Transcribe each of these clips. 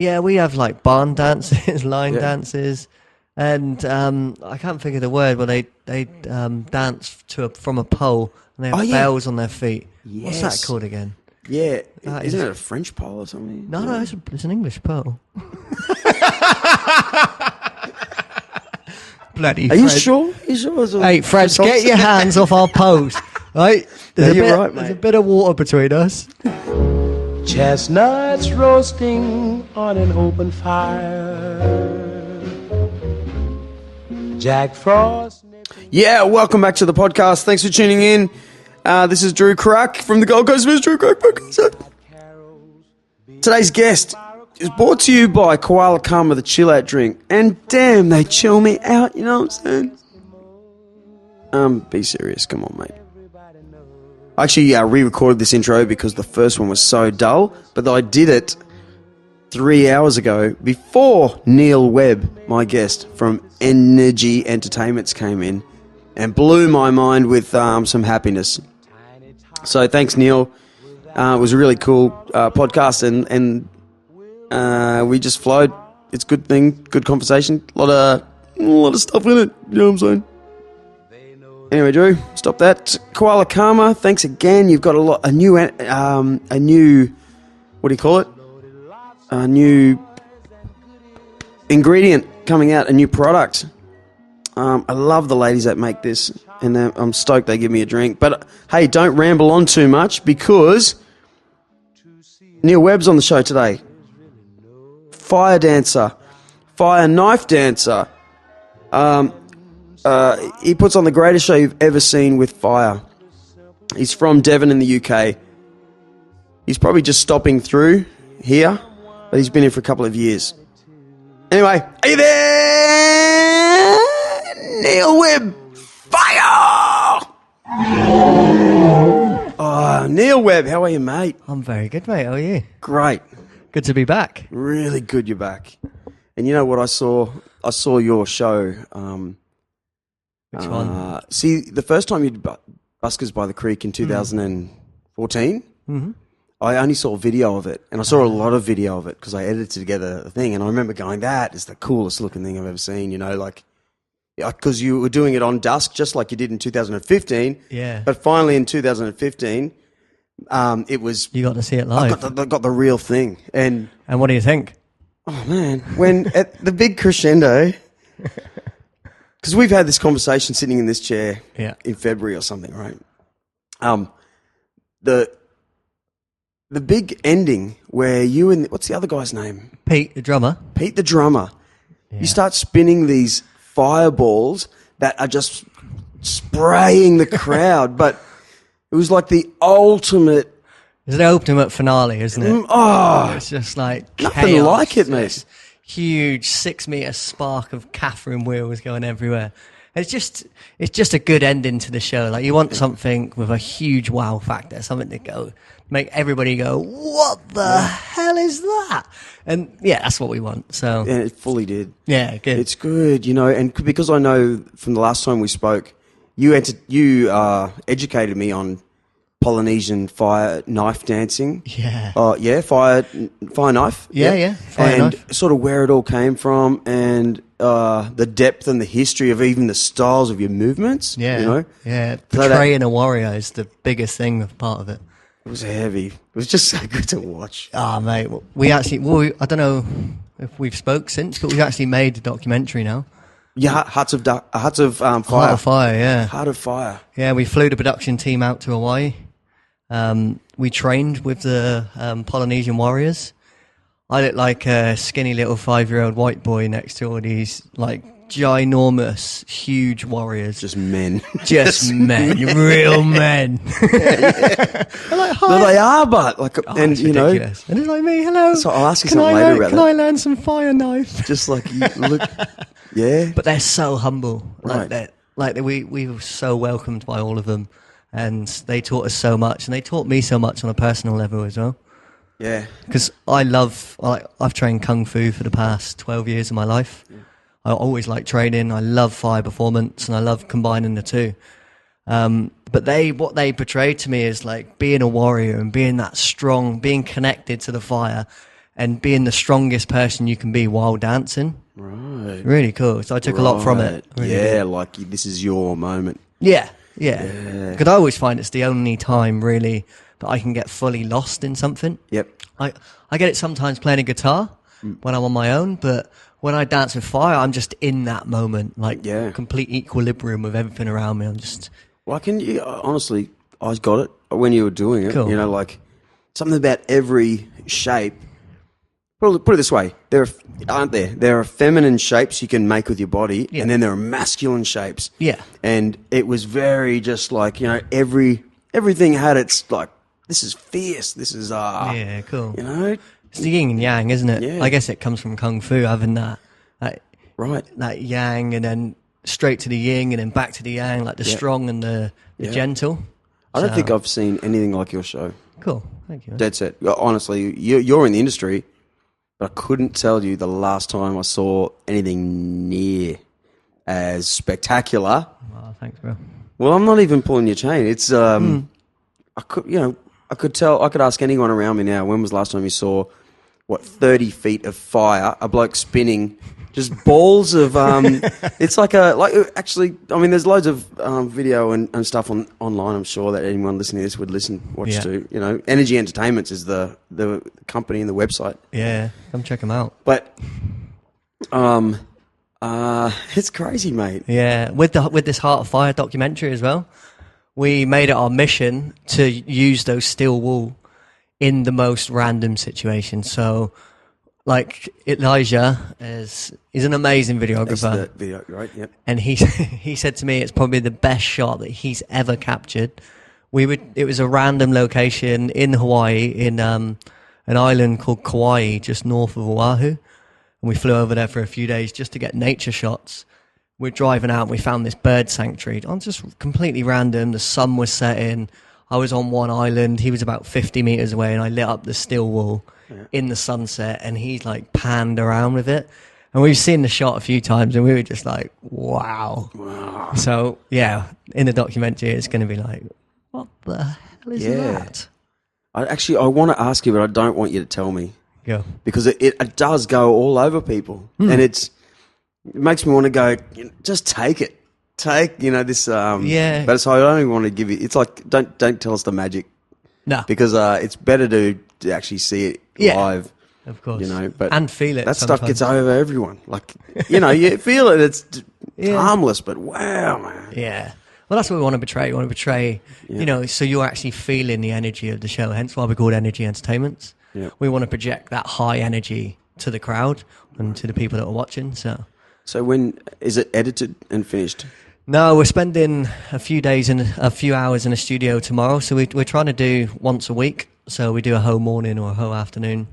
Yeah, we have like barn dances, line dances, and I can't think of the word, but they dance from a pole and they have bells on their feet. Yes. What's that called again? Yeah, isn't it a French pole or something? No, it's an English pole. Bloody Are you sure? Hey, Fred, get your hands off our poles, right? There's a bit of water between us. Chestnuts roasting on an open fire. Jack Frost. Yeah, welcome back to the podcast. Thanks for tuning in. This is Drew Crack from the Gold Coast Drew Crack Podcast. Today's guest is brought to you by Koala Karma, the chill out drink. And damn, they chill me out, you know what I'm saying? Be serious, come on, mate. I actually re-recorded this intro because the first one was so dull, but I did it 3 hours ago before Neal Webb, my guest from Energy Entertainments, came in and blew my mind with some happiness. So thanks, Neal. It was a really cool podcast, and we just flowed. It's a good thing, good conversation. A lot of stuff in it. You know what I'm saying? Anyway, Drew, stop that. Koala Karma, thanks again. You've got a new, what do you call it? A new ingredient coming out, a new product. I love the ladies that make this, and I'm stoked they give me a drink. But hey, don't ramble on too much because Neal Webb's on the show today. Fire dancer, fire knife dancer. He puts on the greatest show you've ever seen with fire. He's from Devon in the UK. He's probably just stopping through here, but he's been here for a couple of years. Anyway, are you there? Neal Webb, fire! Oh, Neal Webb, how are you, mate? I'm very good, mate. How are you? Great. Good to be back. Really good you're back. And you know what I saw? I saw your show. Which one? See, the first time you did Buskers by the Creek in 2014, I only saw video of it, and I saw a lot of video of it because I edited together the thing, and I remember going, that is the coolest looking thing I've ever seen, you know, like, because you were doing it on dusk just like you did in 2015. Yeah. But finally in 2015, it was... You got to see it live. I got the real thing. And what do you think? Oh, man, when at the big crescendo... Because we've had this conversation sitting in this chair in February or something, right? The big ending where you and... What's the other guy's name? Pete, the drummer. Pete, the drummer. Yeah. You start spinning these fireballs that are just spraying the crowd, but it was like the ultimate... It's the ultimate finale, isn't it? It's just like nothing chaos. like it, mate. Huge 6 meter spark of Catherine wheels going everywhere. It's just a good ending to the show. Like, you want something with a huge wow factor, something to go make everybody go, what the hell is that? And yeah, that's what we want. So yeah, it fully did. Yeah, good. It's good, you know, and because I know from the last time we spoke, you educated me on Polynesian fire knife dancing. Yeah. Fire knife. Yeah. Fire knife. Sort of where it all came from, and the depth and the history of even the styles of your movements. Yeah. You know? Yeah. Portraying a warrior is the biggest thing part of it. It was heavy. It was just so good to watch. Oh, mate. I don't know if we've spoke since, but we've actually made a documentary now. Yeah, Hearts of Fire. Heart of Fire, yeah. Heart of Fire. Yeah, we flew the production team out to Hawaii. We trained with the Polynesian warriors. I look like a skinny little 5-year-old white boy next to all these like ginormous, huge warriors. Just men. Just men. Real men. Yeah. Like, hi. No, they are, but like, and you ridiculous. And it's like me, hello. So I'll ask you something later about that. Can I learn some fire knife? Just like you look, yeah. But they're so humble. Right. We were so welcomed by all of them, and they taught us so much, and they taught me so much on a personal level as well. Yeah. Because I've trained Kung Fu for the past 12 years of my life. Yeah. I always like training. I love fire performance, and I love combining the two. But what they portrayed to me is like being a warrior and being that strong, being connected to the fire, and being the strongest person you can be while dancing. Right. Really cool. So I took a lot from it. Really yeah, did. like this is your moment. Yeah. Because I always find it's the only time really that I can get fully lost in something. Yep. I get it sometimes playing a guitar when I'm on my own, but when I dance with fire, I'm just in that moment, like complete equilibrium with everything around me. I'm just... Well, honestly, I got it when you were doing it. Cool. You know, like something about every shape. Well, put it this way: there are feminine shapes you can make with your body, and then there are masculine shapes. Yeah. And it was very just like, you know, everything had its like, this is fierce. This is yeah, cool. You know, it's the yin and yang, isn't it? Yeah. I guess it comes from kung fu, having that right, that yang, and then straight to the yin, and then back to the yang, like the strong and the gentle. I don't think I've seen anything like your show. Cool, thank you. Man. Dead set. Honestly, you're in the industry, but I couldn't tell you the last time I saw anything near as spectacular. Oh, thanks, bro. Well, I'm not even pulling your chain. It's I could tell. I could ask anyone around me now. When was the last time you saw 30 feet of fire? A bloke spinning, just balls of. It's actually. I mean, there's loads of video and stuff online. I'm sure that anyone listening to this would watch to. You know, Energy Entertainments is the company and the website. Yeah, come check them out. But it's crazy, mate. Yeah, with this Heart of Fire documentary as well, we made it our mission to use those steel wool in the most random situations. So, like Elijah is an amazing videographer. That's the video, right? Yep. And he said to me it's probably the best shot that he's ever captured. It was a random location in Hawaii, in an island called Kauai, just north of Oahu. And we flew over there for a few days just to get nature shots. We're driving out and we found this bird sanctuary. On just completely random. The sun was setting. I was on one island. He was about 50 meters away, and I lit up the steel wool in the sunset, and he's like panned around with it. And we've seen the shot a few times, and we were just like, wow. So, yeah, in the documentary, it's going to be like, what the hell is that? I want to ask you, but I don't want you to tell me. Go. Because it does go all over people. And it makes me want to go, just take it. Take, this... But so I don't even want to give you... It's like, don't tell us the magic. No. Because it's better to actually see it live. Of course. But and feel it. That sometimes. stuff gets over everyone. Like, you feel it. It's harmless, but wow, man. Yeah. Well, that's what we want to portray. We want to portray, so you're actually feeling the energy of the show. Hence why we call it Energy Entertainments. Yeah. We want to project that high energy to the crowd and to the people that are watching. So when is it edited and finished? No, we're spending a few days and a few hours in a studio tomorrow. So we're trying to do once a week. So we do a whole morning or a whole afternoon.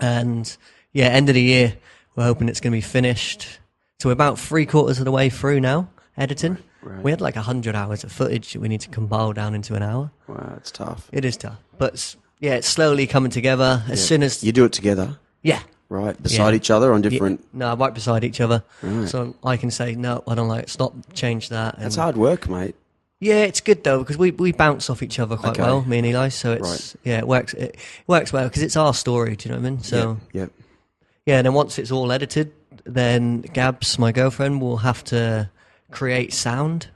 And end of the year, we're hoping it's going to be finished. So we're about 3/4 of the way through now, editing. Right. We had like 100 hours of footage that we need to compile down into an hour. Wow, it's tough. It is tough. But it's slowly coming together. As soon as... You do it together? Yeah. Right, beside each other on different... No, right beside each other. Right. So I can say, no, I don't like it. Stop, change that. That's hard work, mate. Yeah, it's good though, because we bounce off each other quite well, me and Eli. So it's it works well because it's our story. Do you know what I mean? So yeah. And then once it's all edited, then Gabs, my girlfriend, will have to create sound.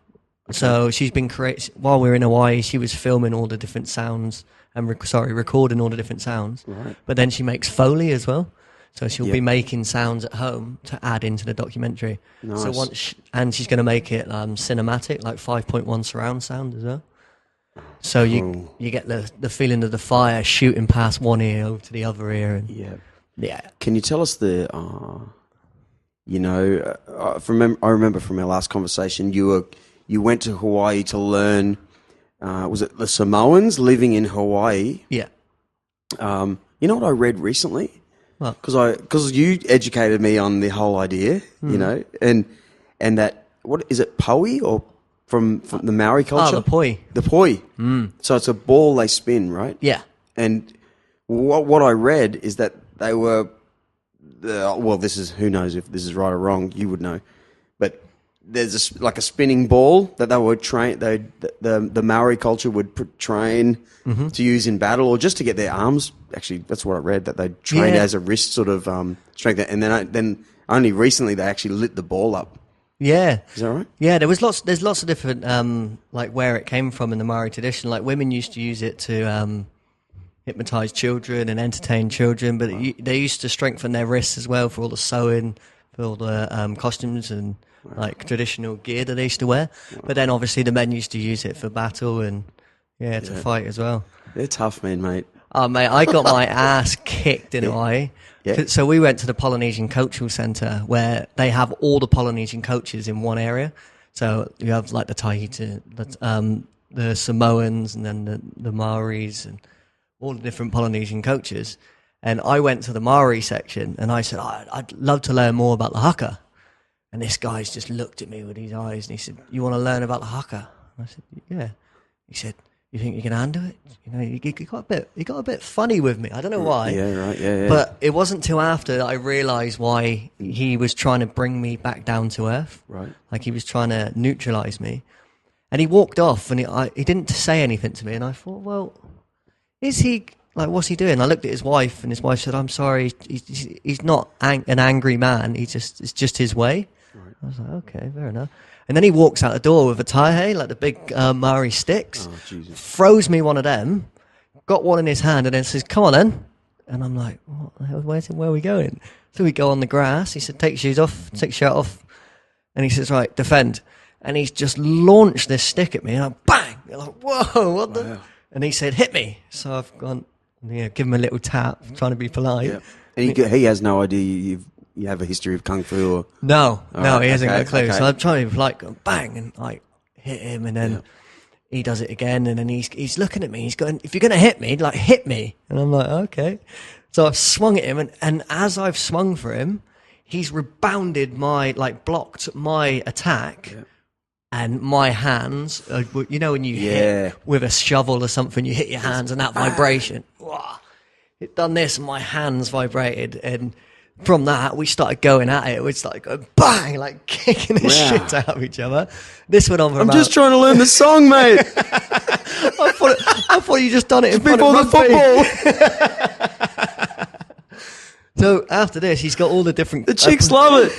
Okay. So she's been while we were in Hawaii. She was filming all the different sounds and recording all the different sounds. Right. But then she makes Foley as well. So she'll be making sounds at home to add into the documentary. Nice. So and she's going to make it cinematic, like 5.1 surround sound as well. So you get the feeling of the fire shooting past one ear over to the other ear. And, yeah. Can you tell us I remember from our last conversation, you went to Hawaii to learn. Was it the Samoans living in Hawaii? Yeah. You know what I read recently? Because you educated me on the whole idea, and that, what is it, Poe or from the Maori culture? Oh, the poi. The poi. So it's a ball they spin, right? Yeah. And what I read is that they were, this is, who knows if this is right or wrong, you would know, but there's like a spinning ball that they would train. The Maori culture would train to use in battle, or just to get their arms. Actually, that's what I read, that they trained as a wrist sort of strength. And then only recently they actually lit the ball up. Yeah, is that right? Yeah, there's lots of different like where it came from in the Maori tradition. Like women used to use it to hypnotize children and entertain children, but they used to strengthen their wrists as well for all the sewing, for all the costumes and like traditional gear that they used to wear. But then obviously the men used to use it for battle and to fight as well. They're tough men, mate. Oh mate, I got my ass kicked in Hawaii. Yeah. So we went to the Polynesian Cultural Centre where they have all the Polynesian cultures in one area. So you have like the Tahiti, the Samoans, and then the Maoris, and all the different Polynesian cultures. And I went to the Maori section and I said, I'd love to learn more about the haka. And this guy's just looked at me with his eyes and he said, you want to learn about the haka? And I said, yeah. He said, you think you can handle it? You know, he got a bit funny with me. I don't know why. Yeah, right. Yeah. But it wasn't till after that I realised why he was trying to bring me back down to earth. Right. Like he was trying to neutralise me. And he walked off and he didn't say anything to me. And I thought, well, is he, like, what's he doing? I looked at his wife and his wife said, I'm sorry, he's not an angry man. It's just his way. Right. I was like, okay, fair enough. And then he walks out the door with a taihei, like the big Maori sticks, throws me one of them, got one in his hand, and then says, come on then. And I'm like, what the hell, where are we going? So we go on the grass. He said, take your shoes off, take your shirt off. And he says, right, defend. And he's just launched this stick at me, and I'm bang! You're like, whoa, what the? And he said, hit me. So I've gone, give him a little tap, trying to be polite. Yeah. And he has no idea you have a history of kung fu, or no, he hasn't got a clue. Okay. So I'm trying to like go bang and like hit him, and then he does it again, and then he's looking at me. He's going, "If you're going to hit me, like hit me." And I'm like, "Okay." So I've swung at him, and as I've swung for him, he's rebounded blocked my attack. Yeah. And my hands, you know, when you hit with a shovel or something, you hit your hands, and that vibration. It done this, and my hands vibrated, and from that, we started going at it. We started going bang, like kicking the shit out of each other. This went on for I'm just trying to learn the song, mate. I thought you just done it in front of the football. So after this, he's got all the different... The chicks love it.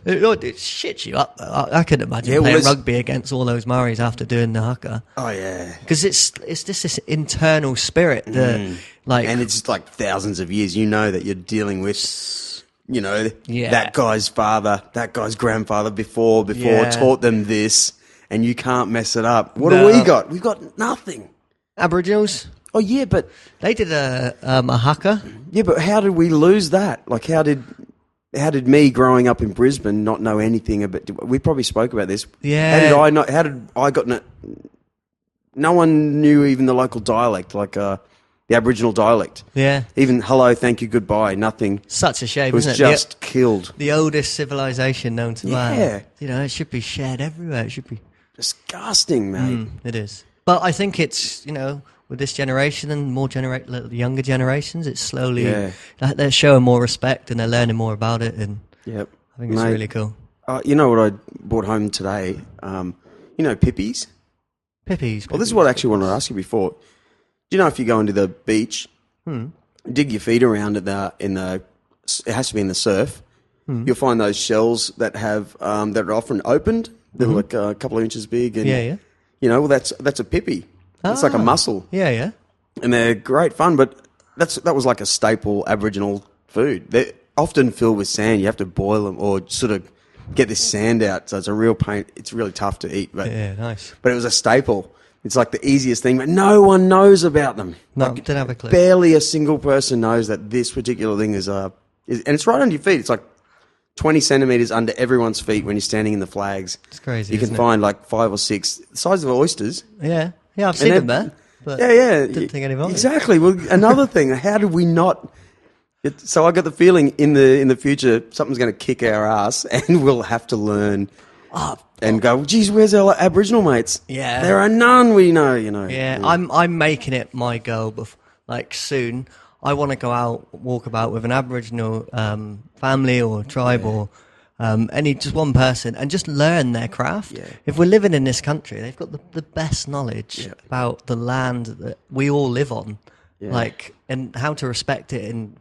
It shits you up, though. I couldn't imagine playing rugby against all those Maoris after doing the haka. Oh, yeah. Because it's just this internal spirit that... and it's like thousands of years. You know that you're dealing with, you know, that guy's father, that guy's grandfather before taught them this, and you can't mess it up. What do we got? We've got nothing. Aboriginals? Oh, yeah, but... They did a haka. Yeah, but how did we lose that? Like, how did me growing up in Brisbane not know anything about... We probably spoke about this. Yeah. How did I got... No one knew even the local dialect, like... the Aboriginal dialect. Yeah. Even hello, thank you, goodbye, nothing. Such a shame, isn't it? It was just killed. The oldest civilization known to man. Yeah. You know, it should be shared everywhere. It should be... Disgusting, mate. It is. But I think it's, you know, with this generation and more younger generations, it's slowly... They're showing more respect and they're learning more about it, and I think it's really cool. You know what I brought home today? You know Pippies? Pippies. Well, this is what I actually wanted to ask you before. Do you know if you go into the beach, dig your feet around it it has to be in the surf, you'll find those shells that have that are often opened. They're like a couple of inches big, and you know, well, that's a pippy. It's like a mussel. Yeah. And they're great fun, but that was like a staple Aboriginal food. They're often filled with sand. You have to boil them or sort of get this sand out. So it's a real pain. It's really tough to eat. But nice. But it was a staple. It's like the easiest thing, but no one knows about them. No, didn't have a clue. Barely a single person knows that this particular thing is and it's right under your feet. It's like 20 centimeters under everyone's feet when you're standing in the flags. It's crazy. You can find like 5 or 6 the size of oysters. Yeah, I've seen them there. But didn't think any of it. Exactly. Well, another thing, how did we not? So I got the feeling in the future something's going to kick our ass, and we'll have to learn. And go, geez, where's our Aboriginal mates? Yeah. There are none, we know, you know. Yeah, I'm making it my goal, like soon. I want to go out, walk about with an Aboriginal family or tribe or any just one person, and just learn their craft. Yeah. If we're living in this country, they've got the best knowledge Yeah. about the land that we all live on, Yeah. like, and how to respect it in